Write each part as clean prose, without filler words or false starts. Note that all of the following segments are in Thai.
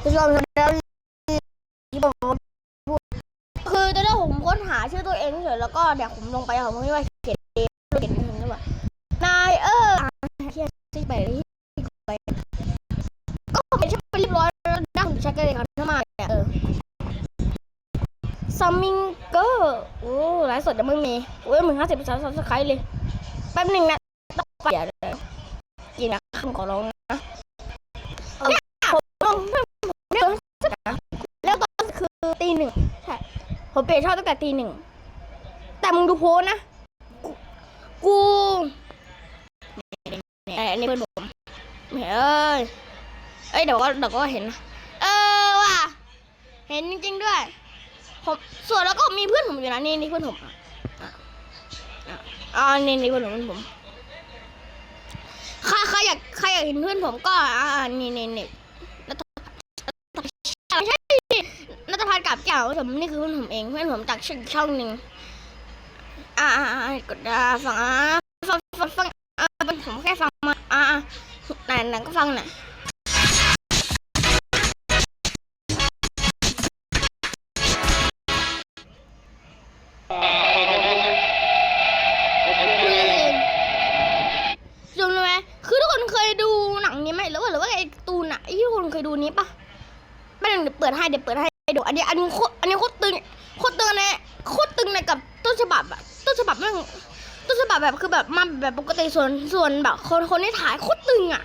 ผู้ชมแล้วที่ผมพูดคือตอนแรกผมค้นหาชื่อตัวเองเฉยแล้วก็เดี๋ยวผมลงไปผมไม่ว่าเขียนเองเขียนใช่ไหมนายเขียนที่ไปก็เป็นชื่อเรียบร้อยแล้วดังชักเลยครับทำไมซัมมิงเกอร์โอ้ไลฟ์สดยังไม่มีโอ้ย1050 เลยแป๊บหนึ่งนะต้องไปเลยกินนะคำขอร้องนะผมลงแล้วก็คือตี 1ใช่ผมเปลี่ยนชอบตั้งแต่ตี 1แต่มึงดูโพสนะกูอันนี้เพื่อนผมเดี๋ยวก็เห็นว่ะเห็นจริงๆด้วยผมส่วนแล้วก็มีเพื่อนผมอยู่นะนี่เพื่อนผมนี่เพื่อนผมใครอยากเห็นเพื่อนผมก็นี่ไม่ใช่นัทพัฒน์กับแก้วผมนี่คือเพื่อนผมเองเพื่อนผมจากช่องหนึ่งกดฟังผมแค่ฟังมาไหนก็ฟังหน่อยจำได้ไหมคือทุกคนเคยดูหนังนี้ไหมหรือว่าไอ้ตูนอะที่ทุกคนเคยดูนี้ปะไม่เดี๋ยวเปิดให้ดูอันนี้โคตรตึงนะโคตรตึงในกับต้นฉบับอะต้นฉบับแบบคือแบบมาแบบปกติส่วนแบบคนที่ถ่ายโคตรตึงอะ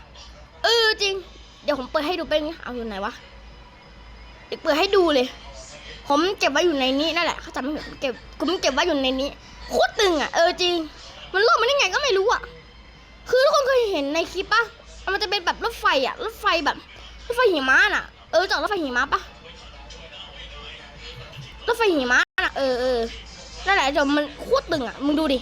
จริงเดี๋ยวผมเปิดให้ดูเป็นเอาอยู่ไหนวะเดี๋ยวเปิดให้ดูเลยผมเก็บไว้อยู่ในนี้นั่นแหละเขาจำไม่ผิดผมเก็บไว้อยู่ในนี้โคตรตึงอะจริงมันโลกมันได้ไงก็ไม่รู้อะคือทุกคนเคยเห็นในคลิปปะมันจะเป็นแบบรถไฟอะรถไฟหิมะน่ะจากรถไฟหิมะปะรถไฟหิมะน่ะนั่นแหละจะมันโคตรตึงอ่ะมึงดูดิ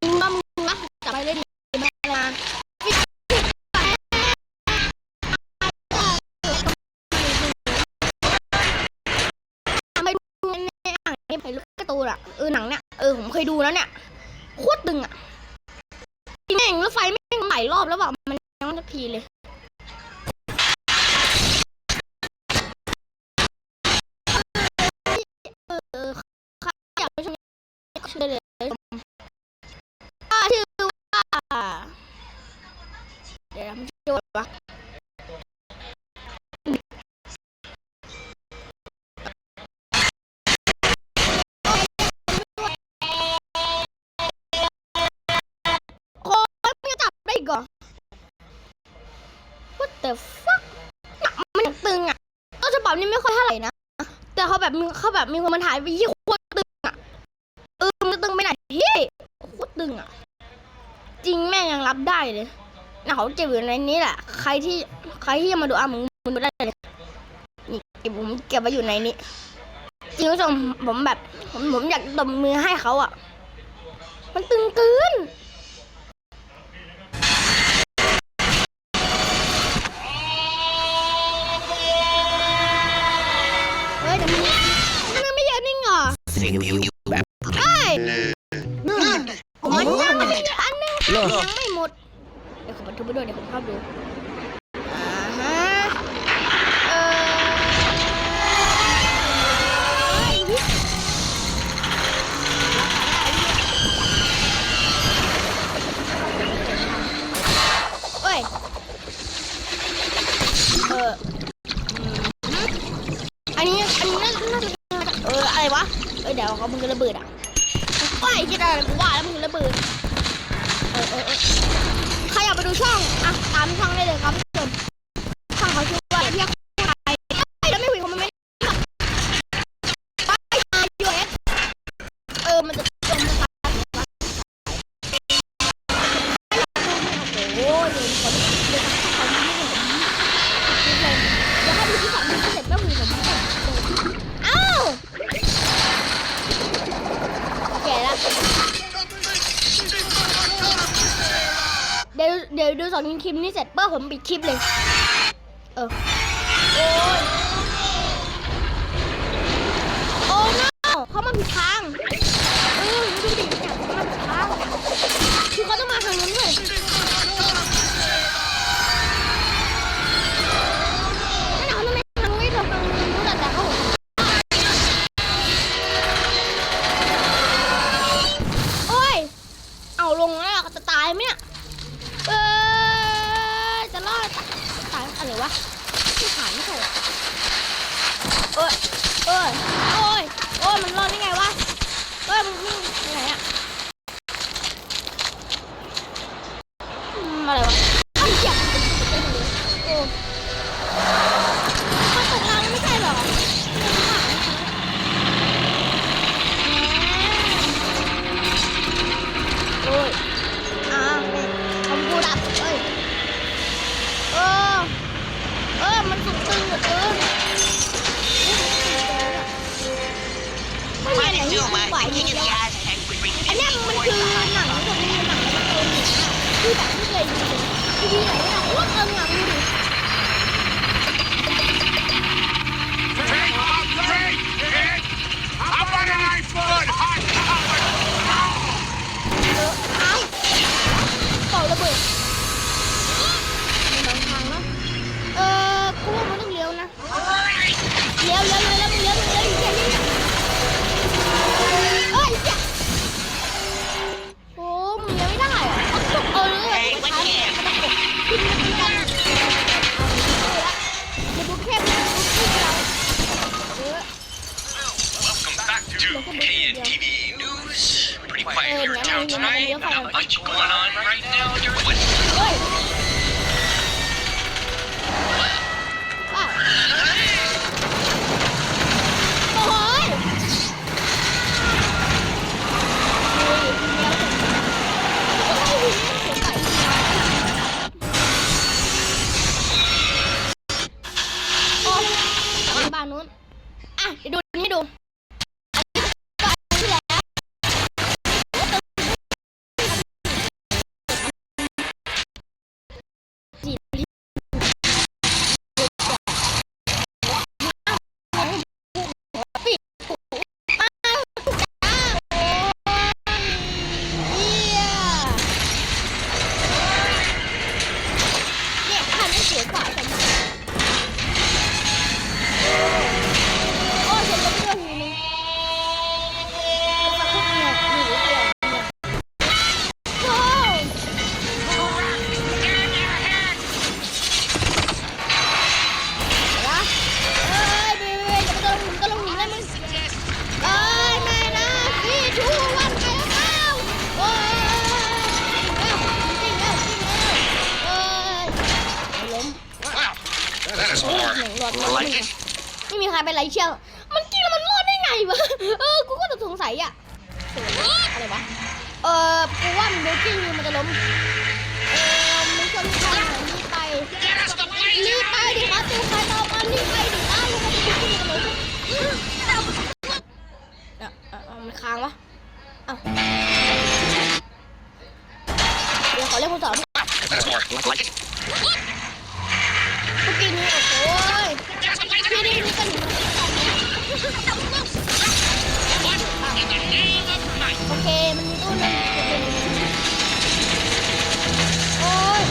มึงนะจับไปเลยมาทำไมดูในอ่างนี่ไปลูกกระตูนอ่ะหนังเนี่ยผมเคยดูแล้วเนี่ยโคตรตึงอ่ะแม่งรถไฟแม่งหลายรอบแล้วแบบมันยังไม่สักทีเลยอยากไปชมชื่อเลยชื่อว่าเดี๋ยวมันชื่อว่าก่อน What the fuck มันตึงอ่ะต้นฉบับนี้ไม่ค่อยเท่าไหร่นะแต่เขาแบบมีคนมาถ่ายไปยี่โคตรตึงอ่ะมันตึงไปไหนที่โคตรตึงอ่ะจริงแม่งยังรับได้เลยนะเขาเจ็บอยู่ในนี้แหละใครที่จะมาดูมึงดูได้เลยนี่ผมเก็บไว้อยู่ในนี้จริงผู้ชมผมแบบผมอยากตบมือให้เขาอ่ะมันตึงเกินมันไม่เยอะนิ่งเหรอสิ่งที่อยู่แบบมันยังไม่อันนึงยังไม่หมดเดี๋ยวผมบันทึกไปด้วยเดี๋ยวผมเข้าดูอันนี้น่าจะอะไรวะเดี๋ยวเขามึงระเบิดอ่ะคิดอะไรกูว่าแล้วมึงระเบิดใครอยากไปดูช่องตามช่องได้เลยครับทุกคนช่องเขาชื่อว่าเรียกใครแล้วไม่คุยคอมเมนต์มันจะเป็นโอ้ยเดี๋ยวดู2 คลิปนี้เสร็จผมปิดคลิปเลยโอ้ยโอ้ no เขามาผิดทางดูดิเนี่ยเขามาผิดทาง ลงแล้วจะตายไหมเนี่ยจะรอดตายอะไรวะที่ผ่านไม่ใช่หรอโอ้ยมันรอดได้ไงวะมันวิ่งยังไงอะอะไรวะไอ้เหี้ยมันตกรางไม่ใช่หรอโอ้ยคอมพูดับมันสุดตึงเหลือเกินไม่ไหวไหนที่ไหวจริงๆอันนี้มันคือหนังที่มีหนังตัวหนึ่งอะที่แบบไม่เคยดูที่ไหนอะโคตรหนังดู เป่าระเบิดมีบางทางเนาะกูว่ามันต้องเลี้ยวนะเลี้ยวอยู่แค่นี้โอ้มึงเลี้ยวไม่ได้อะไม่ทันขึ้นมาตีกันเดี๋ยวบุกแคบเราWelcome back to KNTV News. Pretty quiet here in town tonight. Not much going on right now. What? บ้านนู้นเดี๋ยวดูนี่ดูไม่มีใครเป็นไรเชียวมันกินแล้วมันรอดได้ไงวะกูก็สงสัยอะอะไรวะกูว่ามันเบรกกิ้งมันจะล้มมันชนใครรีบไปดิครับตัวใครต่อมารีบไปดิมันจะเบรกกิ้งมันล้มมันค้างวะเดี๋ยวขอเรียกคนสอนเมื่อกี้นี้โอ้ยพี่นี่กันโอเคมันมีตู้นึงโอ้ย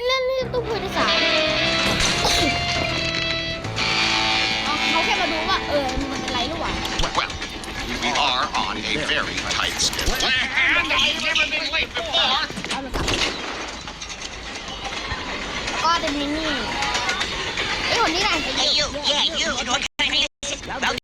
เล่นตู้ผู้โดยสารเขาแค่มาดูว่ามันเป็นไรหรือเปล่า We are on a very tight schedule. And I've never been late before. ก็จะมีนี่ไอ้คนนี้ไหน Hey, you. Yeah, you. What kind of music? About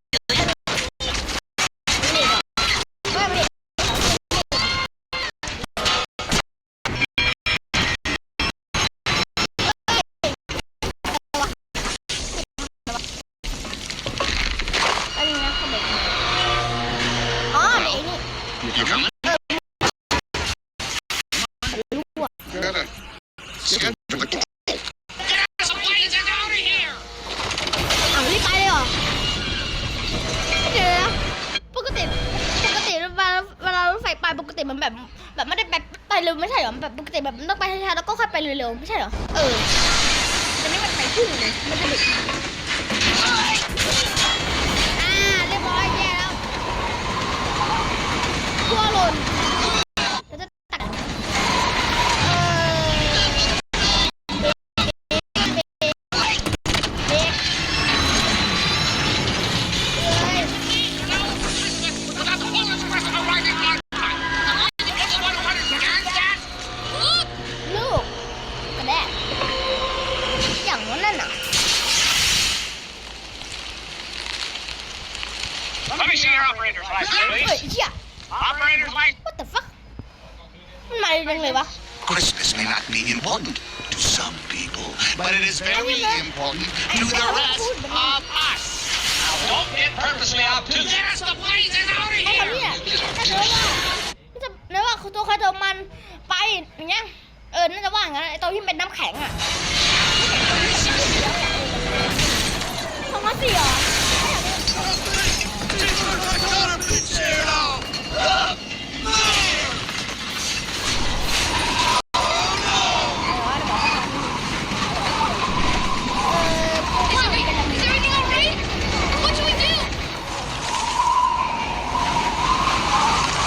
ปกติมันแบบไม่ได้ไปเร็วไม่ใช่หรอแบบปกติแบบมันต้องไปช้าๆแล้วก็ค่อยไปเร็วๆไม่ใช่หรอแต่นี่มันไปพุ่งเลยมันจะดึกเรียบร้อยแย่แล้วทั่วหล่นจะตักเ operator's เฮ้ย license, เหี้ย please. Operator's license. what the fuck มันมาจังเลยวะ Christmas may not be important to some people, but it is very important to the rest of us. Now, don't get purposely obtuse. There's the blazing out of ไอ้คน here! เนี่ยถ้าเกิดว่าเนื้อว่าตัวใครตัวมันไปอย่างเงี้ยน่าจะว่าอย่างนั้นไอ้ตัวที่เป็นน้ำแข็งอ่ะของมันสิเหรอ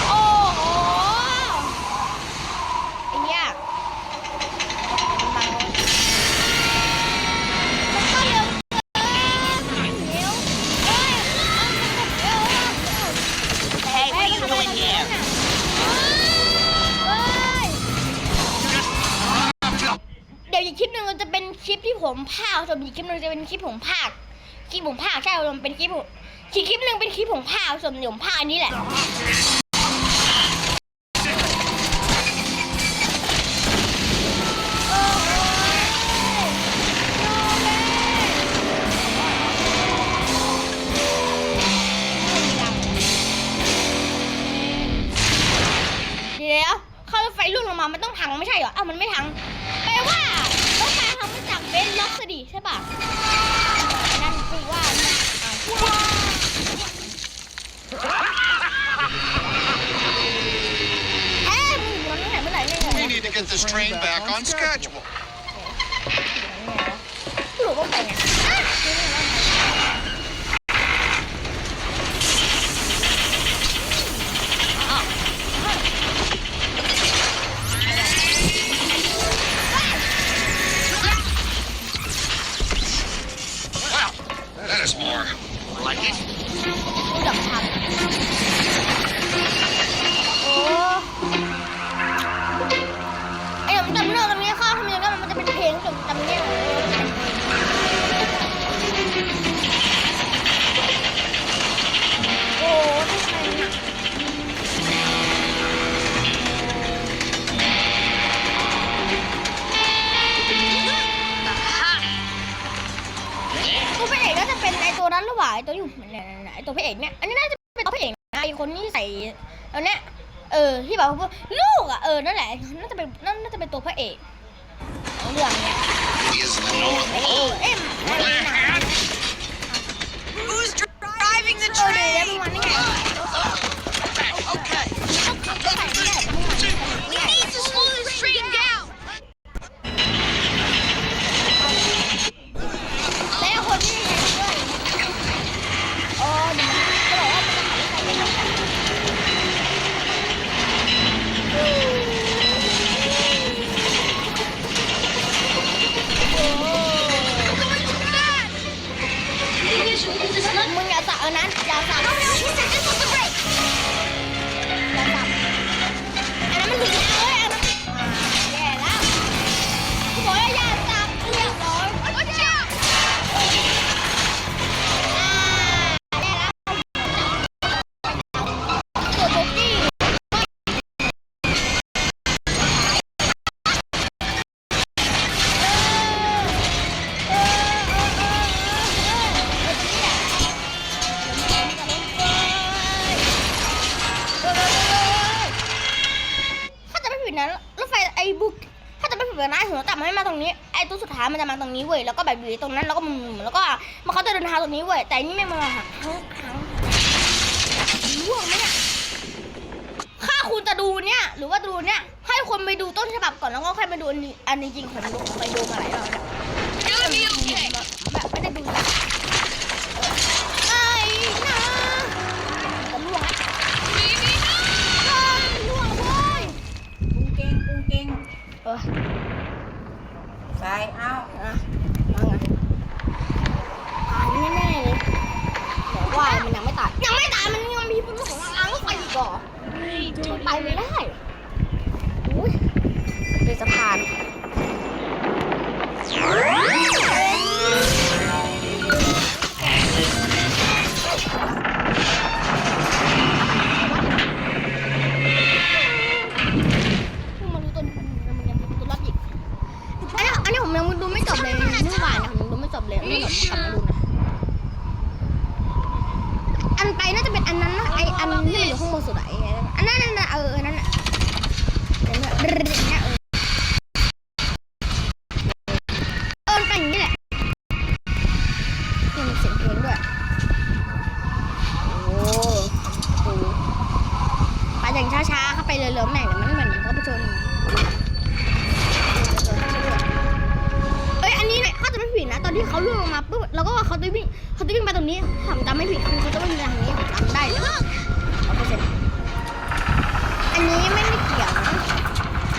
โอ้โหไอ้เหี้ยมันก็เร็วเกินเร็วเอ้ยHey, what are you doing here? เดี๋ยวอีกคลิปหนึ่งมันจะเป็นคลิปที่ผมพากย์ส่วนอีกคลิปหนึ่งจะเป็นคลิปผมพากย์ใช่มันเป็นคลิปผมคลิปหนึ่งเป็นคลิปผมพากย์ส่วนผมพากย์อันนี้แหละ เดี๋ยวเข้ารถไฟลุ่นลงมามันต้องพังไม่ใช่เหรออ้าวมันไม่พังแปลว่ารถไฟทำมาจากเบนซ์ล็อกสดีใช่ป่ะนั่นคือว่ามึงมันตั้งแต่เมื่อไหร่เนี่ย We need to get this train back on schedule. หรือว่าไปไงWell, that is more like it. กูอยากทำโอ้ไอ้ผมจำเรื่องตรงนี้ข้าวทำยังไงมันจะเป็นเพลงจำเนี่ยโอ้ที่ใครหนักตัวพระเอกน่าจะเป็นไอตัวนั้นหรือเปล่าไอตัวอยู่เนี่ยไอตัวพระเอกเนี่ยอันนี้น่าจะเป็นตัวพระเอกนะไอคนที่ใส่ตัวเนี้ยที่แบบว่าลูกอ่ะนั่นแหละน่าจะเป็นตัวพระเอกของเรื่องเนี้ย Is the North Pole. เอ็มอะไรนะ Who's driving the เดี๋ยว train? มึงมานี่ไง Okay. ต้องขับรถไฟไม่ได้มึงมานี่ We need to slow this train down. แล้วคนที่ยังไงด้วยเดี๋ยวมันจะบอกว่ามันจะขับรถไฟไปไหนมึงอย่าสั่งนั้นอย่าสั่งอย่าสั่งอันนั้นมันถึงแล้วอันนั้นแย่แล้วกูบอกว่าอย่าสั่งเรียบร้อย Watch out! แย่แล้วตัวโบกี้ถ้าจะไม่ผิดนะรถไฟไอ้บุกถ้าจะไม่ผิดนะหัวตับมันไม่มาตรงนี้ไอ้ตัวสุดท้ายมันจะมาตรงนี้เว้ยแล้วก็แบบอยู่ตรงนั้นแล้วก็มุมแล้วก็มันเขาจะเดินทางตรงนี้เว้ยแต่อันนี่ไม่มาหาทั้งล่วงไหมเนี่ยถ้าคุณจะดูเนี่ยหรือว่าดูเนี่ยให้คนไปดูต้นฉบับก่อนแล้วก็ค่อยไปดูอันจริงผมดูไปดูมาหลายรอบแล้ว Gonna be okay. แบบไม่ได้ดูไอ้นะจะล่วงไหม Maybe not. ล่วงเลย กุ้งเก่ง ใส่เอา เอาไงตายแน่ๆเลยแต่ว่ามันยังไม่ตายมันยังมีพวกของรางรถไฟอีกเหรอมันไปไม่ได้อุ้ยเป็นสะพาน สุดอะอันนั้นน่ะนั่นน่ะเนี่ยมันเป็นอย่างนี้แหละมีเสียงเพลงด้วยโอ้โหไปอย่างช้าๆเข้าไปเลยๆแม่งมันเหมือนเขาไปชนอันนี้เนี่ยเขาจะไม่ผิดนะตอนที่เขาล่วงลงมาปุ๊บแล้วก็เขาจะวิ่งไปตรงนี้ผมจำไม่ผิดคือเขาจะวิ่งไปทางนี้ผมจำได้อันนี้ไม่เกี่ยวนะ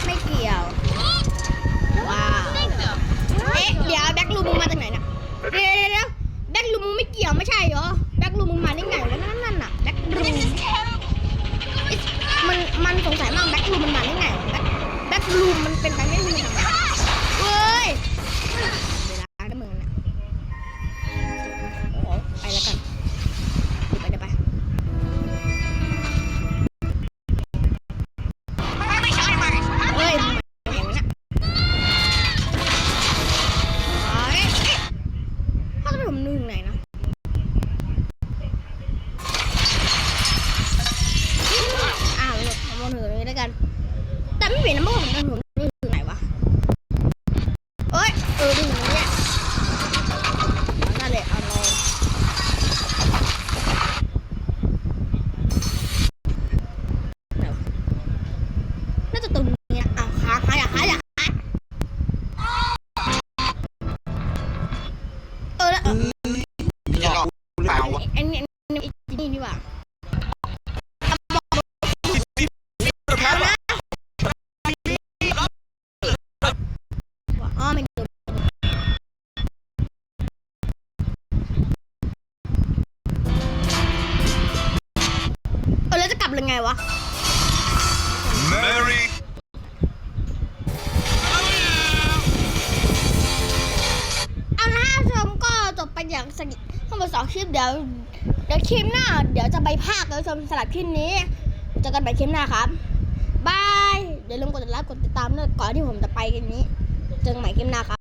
ไม่เกี่ยวว้าวเดี๋ยวแบ็คลูมึงมาจากไหนเนี่ยเดี๋ยวแบ็คลูมึงไม่เกี่ยวไม่ใช่เหรอแบ็คลูมึงมาได้ไงวะนั่นน่ะแบ็คลูมันสงสัยมากแบ็คลูมันมาได้ไงแบ็คลูมันเป็นไปไม่มีทางไหนเฮ้ยเวลาได้มึงนะไปแล้วกันเดี๋ยวไปเฮ้ยเห็นไหมนะเขาจะไปผมนึงไหนนะมองถึงตรงนี้แล้วกันแต่ไม่เห็นนะเมื่อผมนึงถึงไหนวะดูถึงนี้เนี่ยนั่นแหละเอาลงน่าจะตรงนี้นะขาอย่าแล้วYou're not loud. อันนี้นี่ว่าไม่ดูแล้วจะกลับยังไงวะ Merry เอาละชมก็จบไปอย่างสนิททั้งหมด2คลิปเดี๋ยวคลิปหน้าเดี๋ยวจะไปภาคแล้วชมสลับคลิปนี้เจอกันใหม่คลิปหน้าครับบายอย่าลืมกดไลค์กดติดตามด้วยก่อนที่ผมจะไปกันนี้เจอกันใหม่คลิปหน้าครับ